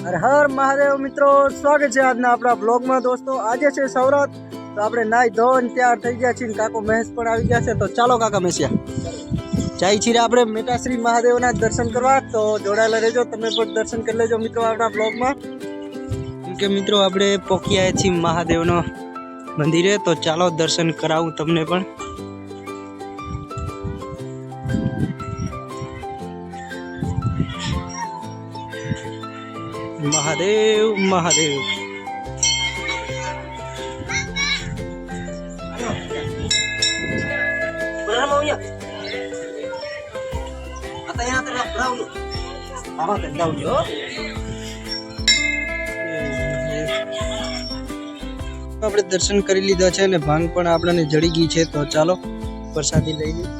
હર હર મહાદેવ મિત્રો, સ્વાગત છે આજના આપણા બ્લોગમાં. દોસ્તો આજે છે સૌરાત, તો આપણે નાઈ ધોઈને તૈયાર થઈ ગયા છીએ. કાકો મહેશ પણ આવી ગયા છે, તો ચાલો કાકા મહેશિયા જાય છીએ આપણે મેટાશ્રી મહાદેવના દર્શન કરવા. તો જોડાયેલા રહેજો, તમે પણ દર્શન કરી લેજો મિત્રો આપણા બ્લોગમાં. કેમ કે મિત્રો આપણે પહોંચી આવ્યા છીએ મહાદેવનો મંદિરે, તો ચાલો દર્શન કરાવું તમને પણ. મહાદેવ મહાદેવ આપણે દર્શન કરી લીધા છે અને ભાંગ પણ આપણને જડી ગઈ છે, તો ચાલો પ્રસાદી લઈ લઈએ.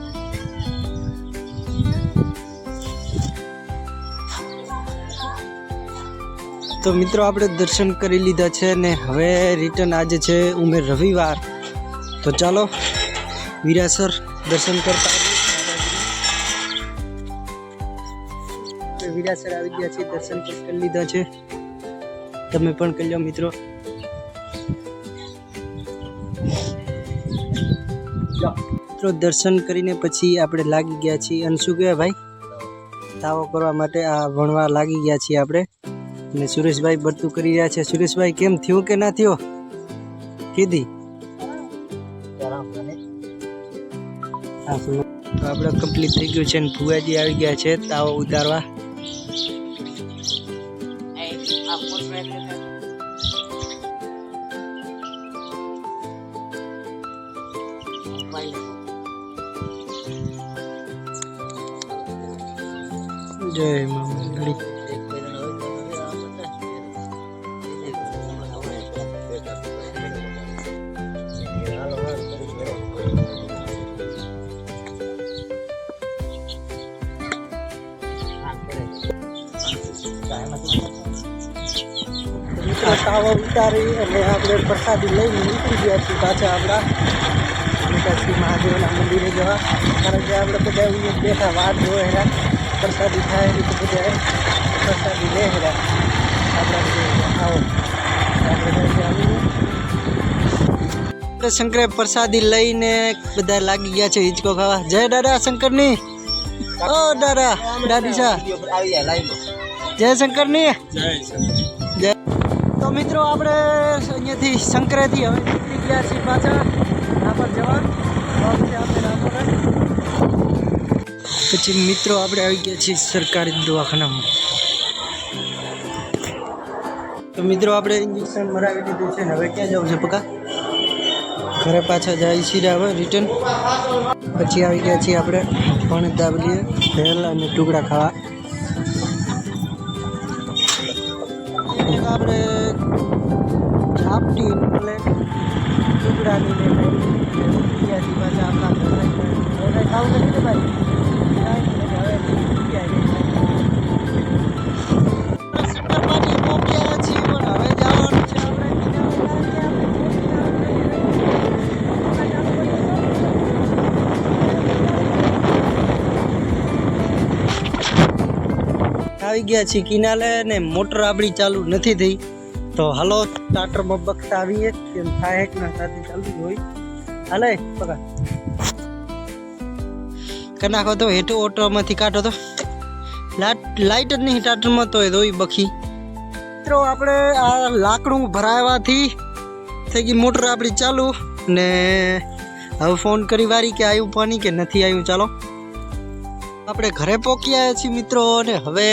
તો મિત્રો આપણે દર્શન કરી લીધા છે ને હવે રિટર્ન આજે છે ઉમેર રવિવાર, તો ચાલો વીરાસર દર્શન કરતા. વીરાસર આવી ગયા છે, દર્શન કરી લીધા છે, તમે પણ કરી લો મિત્રો. મિત્રો દર્શન કરીને પછી આપણે લાગી ગયા છીએ અને શું કહેવાય ભાઈ, તાવો કરવા માટે આ ભણવા લાગી ગયા છીએ આપણે. અને સુરેશભાઈ બધું કરી રહ્યા છે. સુરેશભાઈ કેમ થયું કે ના થયો કીધી? તો આપણે કમ્પ્લીટ થઈ ગયું છે ને ફુવાજી આવી ગયા છે તાવો ઉતારવા. જય મામા. તાવા ઉતારી અને આપણે પ્રસાદી લઈને નીકળી ગયા છીએ પાછા આપણા મેટાશ્રી મહાદેવના મંદિરે જવા. કારણ કે આપણે બધા અહીંયા બેઠા વાત જોઈ રહ્યા, પ્રસાદી થાય એ તો બધા પ્રસાદી લે રહ્યા. આપણે શંકરે પ્રસાદી લઈને બધા લાગી ગયા છે હિંચકો ખાવા. જય દાદા શંકરની. ઓ દાદા દાદી સા જય શંકરની. જય. તો મિત્રો આપણે અહીંયાથી શંકરેથી હવે નીકળી ગયા છીએ પાછા રાપર જવા. પછી મિત્રો આપણે આવી ગયા છીએ સરકારી દવાખાનામાં. તો મિત્રો આપણે ઇન્જેક્શન મરાવી દીધું છે ને હવે ક્યાં જવું છે પકા? ઘરે પાછા જાય છીએ હવે રિટર્ન. પછી આવી ગયા છીએ આપણે ભણ દાબલીએ ભેલ અને ટુકડા ખાવા. આપણે ઝાપટી એટલે ટુકડાની પાછા આપણા ખાવું નથી ભાઈ. આવી ગયા છીએ કિનારે ને મોટર આપણી ચાલુ નથી થઈ, તો હાલો સ્ટાર્ટરમાં બખતા આવીએ. કેમ થાય કે ના સાથે ચાલુ હોય હાલે પકા કરી નાખો તો હેઠું ઓટોમાંથી કાઢો તો લાઇટ જ નહીં સ્ટાર્ટરમાં તો એ દોઈ બખી. મિત્રો આપણે આ લાકડું ભરાવાથી થઈ ગઈ મોટર આપણી ચાલુ ને હવે ફોન કરી વારી કે આવ્યું પાણી કે નથી આવ્યું. ચાલો આપણે ઘરે પહોંચી આવ્યા છીએ મિત્રો ને હવે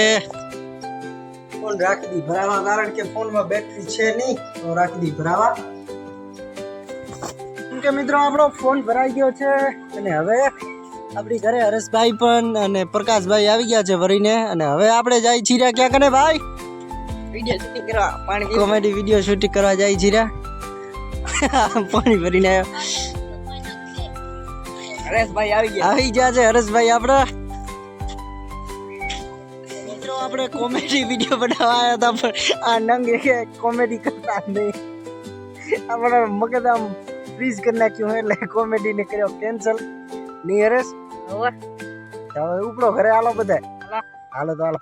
ફોન રાખી દી ભરાવા, કારણ કે ફોનમાં બેટરી છે નહીં, તો રાખી દી ભરાવા. કેમ કે મિત્રો આપણો ફોન ભરાઈ ગયો છે અને હવે આપણી ઘરે હરેશભાઈ પણ અને પ્રકાશભાઈ આવી ગયા છે ભરીને. અને હવે આપણે જાય છીએ ક્યાં કને ભાઈ? વિડીયો શૂટિંગ કરવા, પાણી કોમેડી વિડીયો શૂટિંગ કરવા જાય છીએ. પાણી ભરીને આવ્યો હરેશભાઈ આવી ગયા છે. હરેશભાઈ આપણા આપણે કોમેડી વિડીયો બનાવવા આવ્યા હતા, પણ આ નંગ કે કોમેડી કરતા નહીં. આપણે મગજ આમ ફ્રીઝ કરી નાખ્યું એટલે કોમેડી ને કર્યો કેન્સલ. નહીં હરેશ હવે ઉપડો ઘરે હાલો બધા. હાલો તો હાલો.